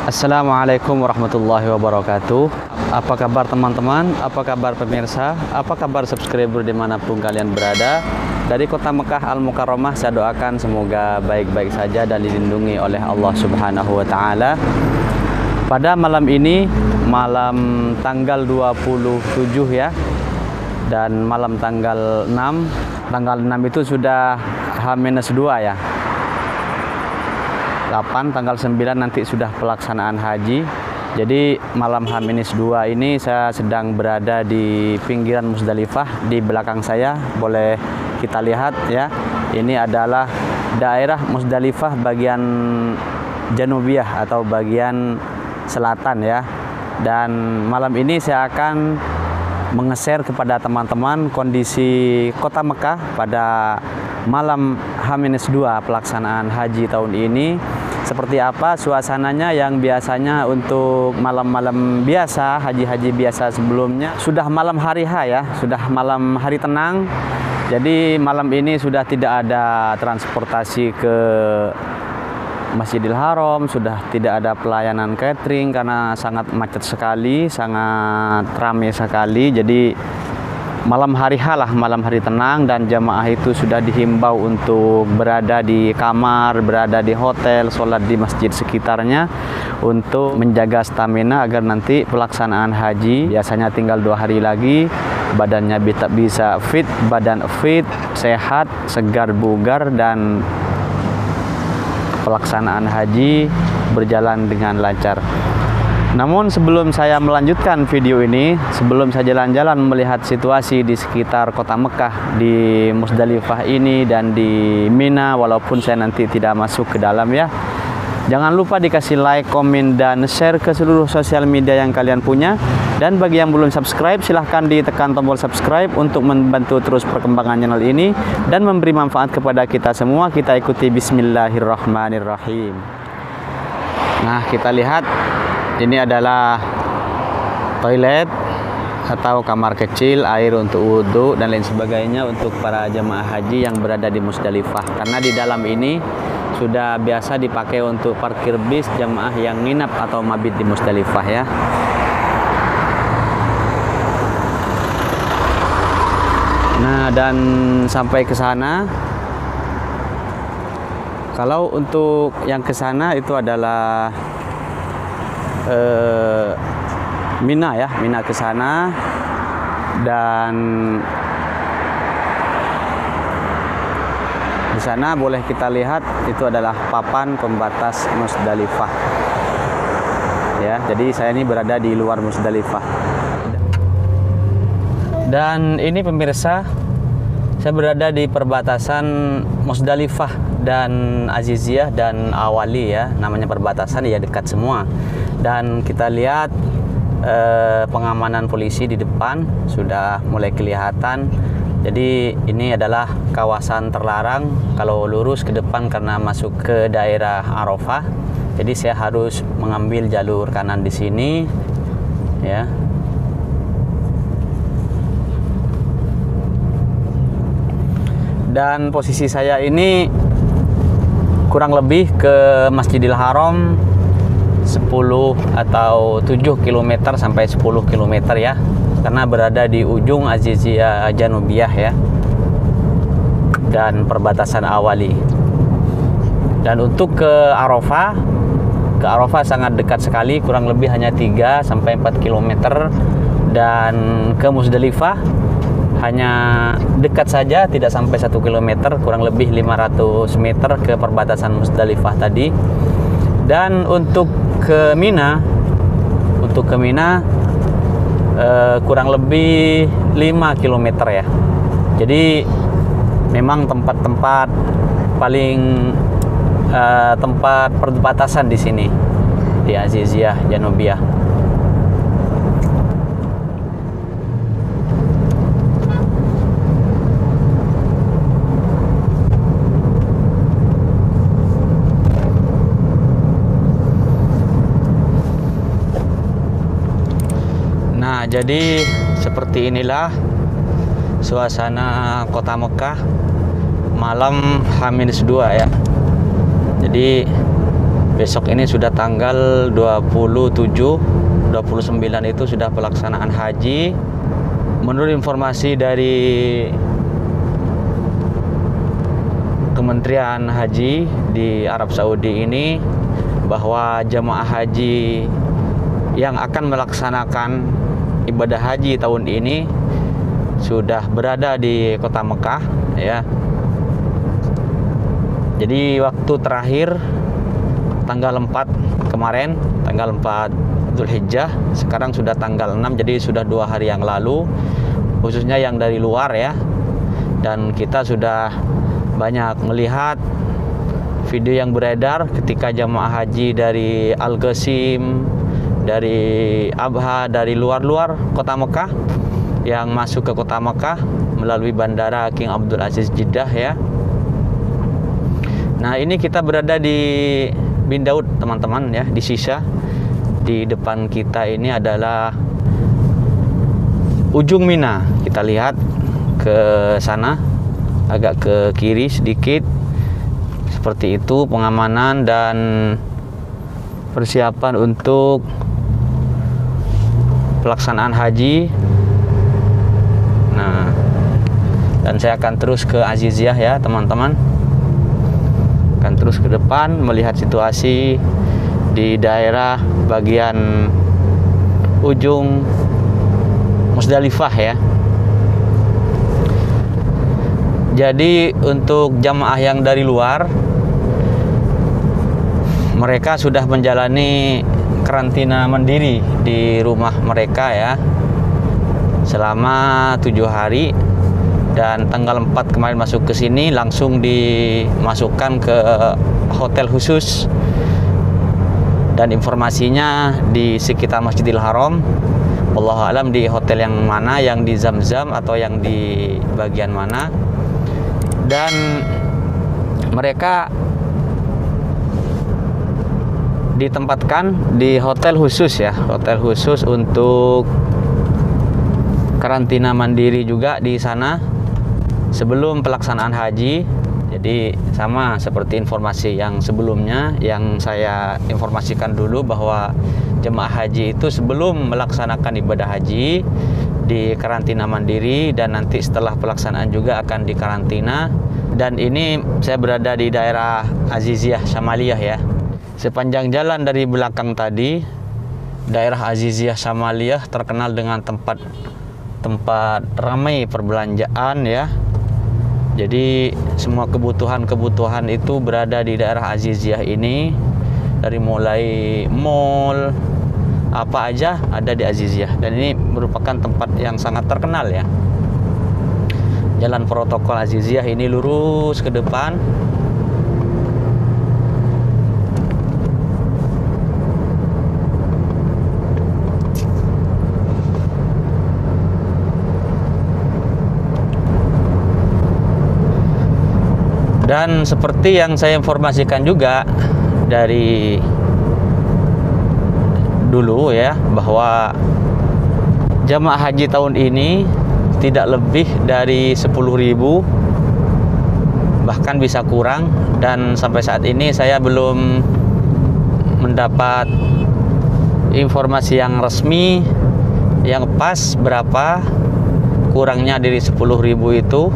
Assalamualaikum warahmatullahi wabarakatuh. Apa kabar teman-teman? Apa kabar pemirsa? Apa kabar subscriber dimanapun kalian berada? Dari kota Mekah Al-Mukarramah, saya doakan semoga baik-baik saja dan dilindungi oleh Allah Subhanahu wa Ta'ala. Pada malam ini, malam tanggal 27 ya, dan malam tanggal 6. Tanggal 6 itu sudah H-2 ya. 8, tanggal 9 nanti sudah pelaksanaan haji. Jadi malam H-2 ini saya sedang berada di pinggiran Musdalifah. Di belakang saya boleh kita lihat ya, ini adalah daerah Musdalifah bagian Janubiyah atau bagian selatan ya. Dan malam ini saya akan menge-share kepada teman-teman kondisi kota Mekah pada malam H-2 pelaksanaan haji tahun ini. Seperti apa suasananya yang biasanya untuk malam-malam biasa, haji-haji biasa sebelumnya. Sudah malam hari H ya, sudah malam hari tenang. Jadi malam ini sudah tidak ada transportasi ke Masjidil Haram, sudah tidak ada pelayanan catering karena sangat macet sekali, sangat ramai sekali. Jadi malam hari H lah, malam hari tenang, dan jamaah itu sudah dihimbau untuk berada di kamar, berada di hotel, sholat di masjid sekitarnya untuk menjaga stamina agar nanti pelaksanaan haji, biasanya tinggal 2 hari lagi, badannya bisa fit, badan fit, sehat, segar, bugar, dan pelaksanaan haji berjalan dengan lancar. Namun sebelum saya melanjutkan video ini, sebelum saya jalan-jalan melihat situasi di sekitar kota Mekah, di Musdalifah ini dan di Mina, walaupun saya nanti tidak masuk ke dalam ya, jangan lupa dikasih like, komen, dan share ke seluruh sosial media yang kalian punya. Dan bagi yang belum subscribe, silahkan ditekan tombol subscribe untuk membantu terus perkembangan channel ini dan memberi manfaat kepada kita semua. Kita ikuti bismillahirrahmanirrahim. Nah, kita lihat ini adalah toilet atau kamar kecil, air untuk wudhu dan lain sebagainya untuk para jemaah haji yang berada di Musdalifah. Karena di dalam ini sudah biasa dipakai untuk parkir bis jemaah yang nginap atau mabit di Musdalifah ya. Nah, dan sampai ke sana, kalau untuk yang ke sana itu adalah Mina ya, Mina ke sana, dan di sana boleh kita lihat itu adalah papan pembatas Musdalifah ya. Jadi saya ini berada di luar Musdalifah. Dan ini pemirsa, saya berada di perbatasan Musdalifah dan Aziziyah dan Awali ya, namanya perbatasan ya, dekat semua. Dan kita lihat pengamanan polisi di depan sudah mulai kelihatan. Jadi ini adalah kawasan terlarang kalau lurus ke depan karena masuk ke daerah Arafah. Jadi saya harus mengambil jalur kanan di sini ya. Dan posisi saya ini kurang lebih ke Masjidil Haram 10 atau 7 km sampai 10 km ya, karena berada di ujung Aziziyah Janubiyah ya, dan perbatasan Awali. Dan untuk ke Arafah sangat dekat sekali, kurang lebih hanya 3 sampai 4 km. Dan ke Musdalifah hanya dekat saja, tidak sampai 1 km, kurang lebih 500 meter ke perbatasan Musdalifah tadi. Dan untuk ke Mina, kurang lebih 5 km ya. Jadi memang tempat-tempat paling tempat perbatasan di sini di Aziziyah Janubiyah. Nah, jadi seperti inilah suasana kota Mekah malam H-2 ya. Jadi Besok ini sudah tanggal 27, 29 itu sudah pelaksanaan haji. Menurut informasi dari Kementerian Haji di Arab Saudi ini, bahwa jemaah haji yang akan melaksanakan ibadah haji tahun ini sudah berada di kota Mekah ya. Jadi waktu terakhir tanggal 4 kemarin, tanggal 4 Dzulhijjah, sekarang sudah tanggal 6, jadi sudah 2 hari yang lalu, khususnya yang dari luar ya. Dan kita sudah banyak melihat video yang beredar ketika jamaah haji dari Al-Qasim, dari Abha, dari luar-luar kota Mekah yang masuk ke kota Mekah melalui bandara King Abdul Aziz Jeddah ya. Nah, ini kita berada di Bin Daud teman-teman ya, di Shisha. Di depan kita ini adalah ujung Mina. Kita lihat ke sana, agak ke kiri sedikit. Seperti itu pengamanan dan persiapan untuk pelaksanaan haji. Nah, dan saya akan terus ke Aziziyah ya teman-teman. Akan terus ke depan melihat situasi di daerah bagian ujung Musdalifah ya. Jadi untuk jamaah yang dari luar, mereka sudah menjalani karantina mandiri di rumah mereka ya selama 7 hari, dan tanggal 4 kemarin masuk ke sini langsung dimasukkan ke hotel khusus, dan informasinya di sekitar Masjidil Haram. Wallahu alam di hotel yang mana, yang di Zamzam atau yang di bagian mana. Dan mereka ditempatkan di hotel khusus ya, hotel khusus untuk karantina mandiri juga di sana sebelum pelaksanaan haji. Jadi sama seperti informasi yang sebelumnya yang saya informasikan dulu, bahwa jemaah haji itu sebelum melaksanakan ibadah haji di karantina mandiri, dan nanti setelah pelaksanaan juga akan dikarantina. Dan ini saya berada di daerah Aziziyah Syamaliyah ya. Sepanjang jalan dari belakang tadi, daerah Aziziyah Syamaliyah terkenal dengan tempat ramai perbelanjaan ya. Jadi semua kebutuhan itu berada di daerah Aziziyah ini, dari mulai mall apa aja ada di Aziziyah, dan ini merupakan tempat yang sangat terkenal ya. Jalan protokol Aziziyah ini lurus ke depan. Dan seperti yang saya informasikan juga dari dulu ya, bahwa jamaah haji tahun ini tidak lebih dari 10.000, bahkan bisa kurang. Dan sampai saat ini saya belum mendapat informasi yang resmi yang pas berapa kurangnya dari 10.000 itu.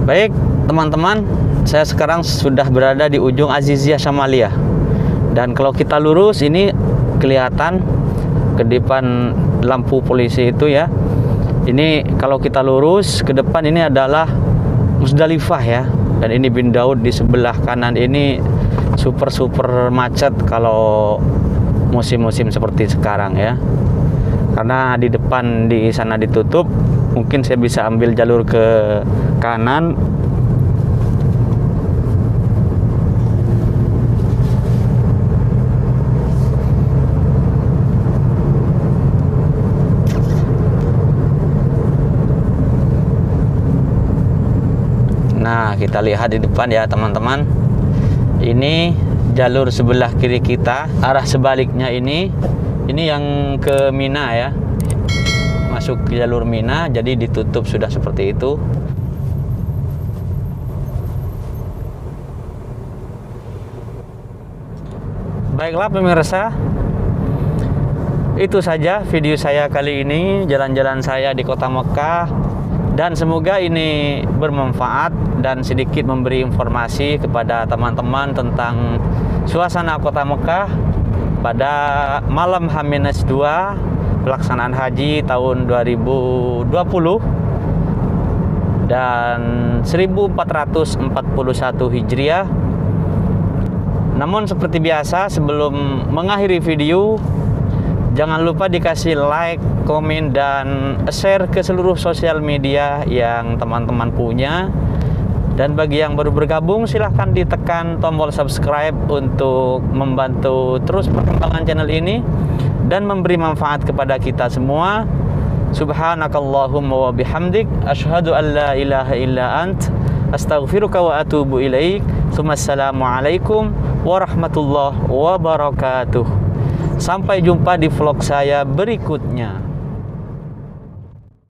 Baik teman-teman, saya sekarang sudah berada di ujung Aziziyah Syamaliyah, dan kalau kita lurus ini kelihatan ke depan lampu polisi itu ya. Ini kalau kita lurus ke depan ini adalah Musdalifah ya, dan ini Bin Daud di sebelah kanan ini super macet kalau musim-musim seperti sekarang ya, karena di depan di sana ditutup. Mungkin saya bisa ambil jalur ke kanan. Nah, kita lihat di depan ya teman-teman. Ini jalur sebelah kiri kita, arah sebaliknya ini yang ke Mina ya. masuk ke jalur Mina, jadi ditutup sudah seperti itu. Baiklah pemirsa, itu saja video saya kali ini, jalan-jalan saya di kota Mekah, dan semoga ini bermanfaat dan sedikit memberi informasi kepada teman-teman tentang suasana kota Mekah pada malam H-2 pelaksanaan haji tahun 2020 dan 1441 Hijriah. Namun seperti biasa, sebelum mengakhiri video, jangan lupa dikasih like, komen, dan share ke seluruh sosial media yang teman-teman punya. Dan bagi yang baru bergabung, silahkan ditekan tombol subscribe untuk membantu terus perkembangan channel ini dan memberi manfaat kepada kita semua. Subhanakallahumma wa bihamdik, asyhadu an la ilaha illa ant, astaghfiruka wa atubu ilaik. Assalamualaikum warahmatullahi wabarakatuh. Sampai jumpa di vlog saya berikutnya.